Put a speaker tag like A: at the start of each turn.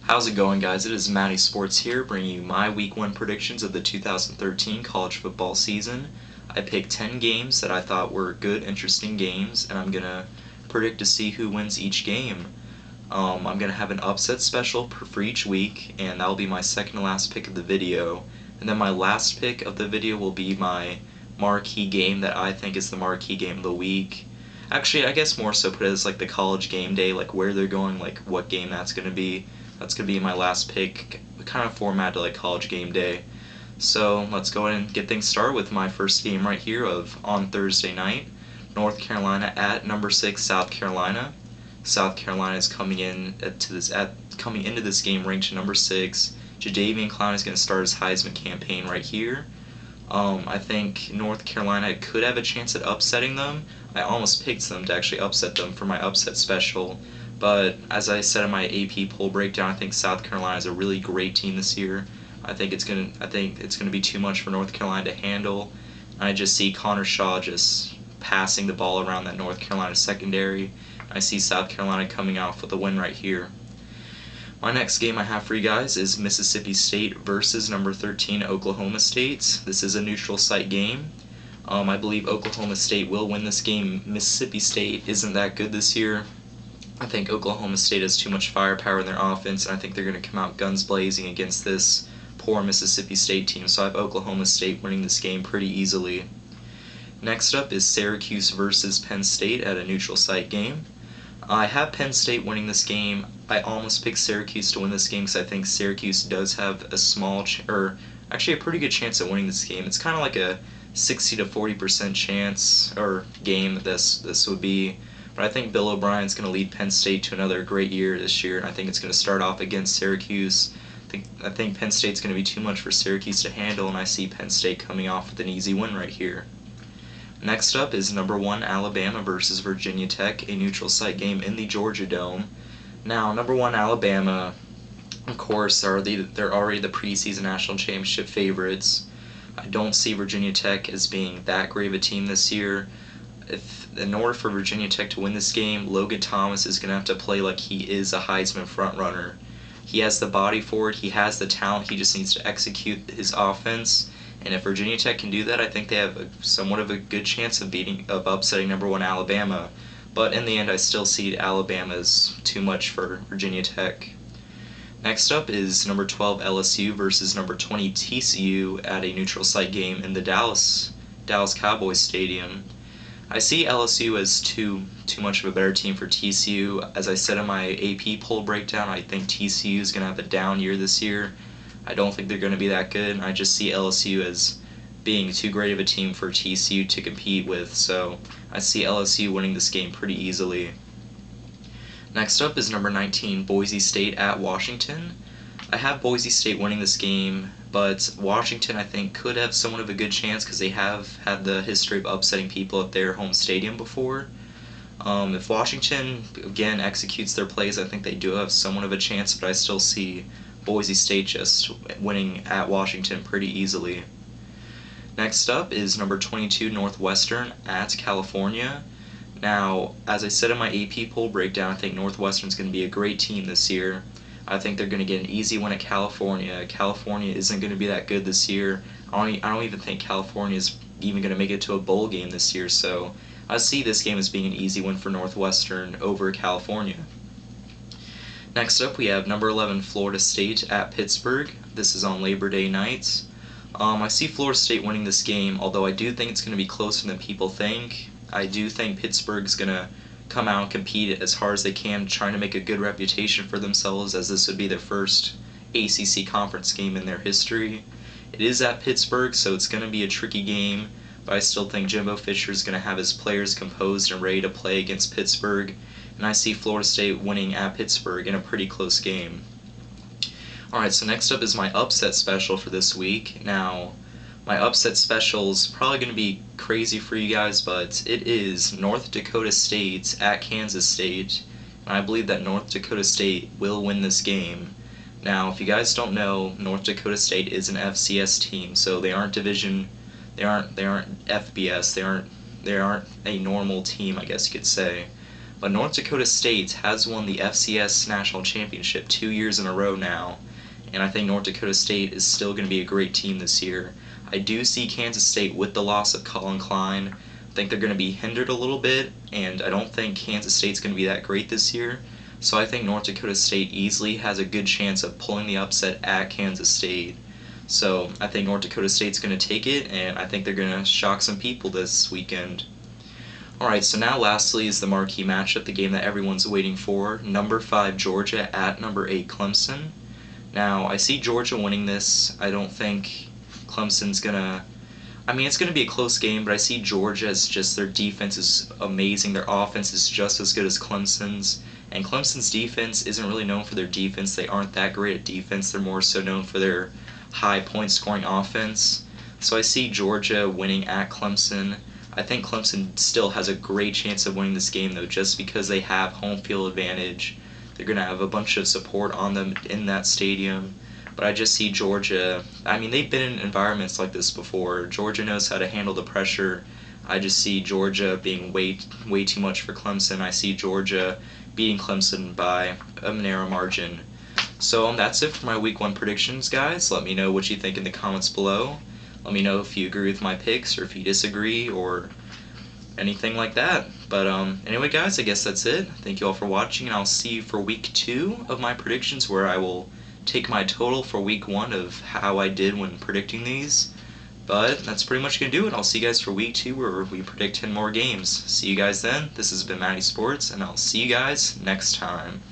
A: How's it going, guys? It is MattySports here, bringing you my Week 1 predictions of the 2013 college football season. I picked 10 games that I thought were good, interesting games, and I'm going to predict to see who wins each game. I'm going to have an upset special for each week, and that will be my second to last pick of the video. And then my last pick of the video will be my marquee game that I think is the marquee game of the week. Actually, I guess more so put it as like the college game day, like where they're going, like what game that's going to be. That's going to be my last pick, kind of formatted like college game day. So let's go ahead and get things started with my first game right here of on Thursday night. North Carolina at number 6 South Carolina. South Carolina is coming into this game ranked number 6. Jadeveon Clowney is going to start his Heisman campaign right here. I think North Carolina could have a chance at upsetting them. I almost picked them to actually upset them for my upset special. But as I said in my AP poll breakdown, I think South Carolina is a really great team this year. I think it's gonna be too much for North Carolina to handle. I just see Connor Shaw just passing the ball around that North Carolina secondary. I see South Carolina coming off with a win right here. My next game I have for you guys is Mississippi State versus number 13 Oklahoma State. This is a neutral site game. I believe Oklahoma State will win this game. Mississippi State isn't that good this year. I think Oklahoma State has too much firepower in their offense, and I think they're going to come out guns blazing against this poor Mississippi State team. So I have Oklahoma State winning this game pretty easily. Next up is Syracuse versus Penn State at a neutral site game. I have Penn State winning this game. I almost picked Syracuse to win this game because I think Syracuse does have a actually a pretty good chance at winning this game. It's kind of like a 60 to 40% chance or game that this would be. But I think Bill O'Brien's going to lead Penn State to another great year this year, and I think it's going to start off against Syracuse. I think Penn State's going to be too much for Syracuse to handle, and I see Penn State coming off with an easy win right here. Next up is number 1 Alabama versus Virginia Tech, a neutral site game in the Georgia Dome. Now, number 1 Alabama, of course, they're already the preseason national championship favorites. I don't see Virginia Tech as being that great of a team this year. In order for Virginia Tech to win this game, Logan Thomas is going to have to play like he is a Heisman frontrunner. He has the body for it, he has the talent, he just needs to execute his offense. And if Virginia Tech can do that, I think they have somewhat of a good chance of upsetting number 1 Alabama. But in the end, I still see Alabama as too much for Virginia Tech. Next up is number 12 LSU versus number 20 TCU at a neutral site game in the Dallas Cowboys Stadium. I see LSU as too much of a better team for TCU. As I said in my AP poll breakdown, I think TCU is going to have a down year this year. I don't think they're going to be that good. I just see LSU as being too great of a team for TCU to compete with, so I see LSU winning this game pretty easily. Next up is number 19 Boise State at Washington. I have Boise State winning this game, but Washington I think could have somewhat of a good chance because they have had the history of upsetting people at their home stadium before. If Washington again executes their plays, I think they do have somewhat of a chance, but I still see Boise State just winning at Washington pretty easily. Next up is number 22 Northwestern at California. Now, as I said in my AP poll breakdown, I think Northwestern's going to be a great team this year. I think they're going to get an easy win at California. California isn't going to be that good this year. I don't even think California is even going to make it to a bowl game this year, so I see this game as being an easy win for Northwestern over California. Next up, we have number 11 Florida State at Pittsburgh. This is on Labor Day night. I see Florida State winning this game, although I do think it's going to be closer than people think. I do think Pittsburgh's going to come out and compete as hard as they can, trying to make a good reputation for themselves, as this would be their first ACC conference game in their history. It is at Pittsburgh, so it's going to be a tricky game, but I still think Jimbo Fisher is going to have his players composed and ready to play against Pittsburgh, and I see Florida State winning at Pittsburgh in a pretty close game. Alright, so next up is my upset special for this week. Now, my upset special is probably going to be crazy for you guys, but it is North Dakota State at Kansas State, and I believe that North Dakota State will win this game. Now, if you guys don't know, North Dakota State is an FCS team, so they aren't they aren't FBS, they aren't a normal team, I guess you could say. but North Dakota State has won the FCS National Championship 2 years in a row now, and I think North Dakota State is still going to be a great team this year. I do see Kansas State with the loss of Colin Klein. I think they're going to be hindered a little bit, and I don't think Kansas State's going to be that great this year. So I think North Dakota State easily has a good chance of pulling the upset at Kansas State. So I think North Dakota State's going to take it, and I think they're going to shock some people this weekend. Alright, so now lastly is the marquee matchup, the game that everyone's waiting for. Number 5 Georgia at number 8 Clemson. Now, I see Georgia winning this. I don't think Clemson's gonna... I mean, it's going to be a close game, but I see Georgia as just their defense is amazing. Their offense is just as good as Clemson's. And Clemson's defense isn't really known for their defense. They aren't that great at defense. They're more so known for their high point scoring offense. So I see Georgia winning at Clemson. I think Clemson still has a great chance of winning this game, though, just because they have home field advantage. They're going to have a bunch of support on them in that stadium. But I just see Georgia, I mean, they've been in environments like this before. Georgia knows how to handle the pressure. I just see Georgia being way too much for Clemson. I see Georgia beating Clemson by a narrow margin. So that's it for my Week 1 predictions, guys. Let me know what you think in the comments below. Let me know if you agree with my picks or if you disagree or anything like that. But anyway, guys, I guess that's it. Thank you all for watching, and I'll see you for Week 2 of my predictions, where I will take my total for Week 1 of how I did when predicting these. But that's pretty much going to do it. I'll see you guys for Week 2, where we predict 10 more games. See you guys then. This has been MattySports, and I'll see you guys next time.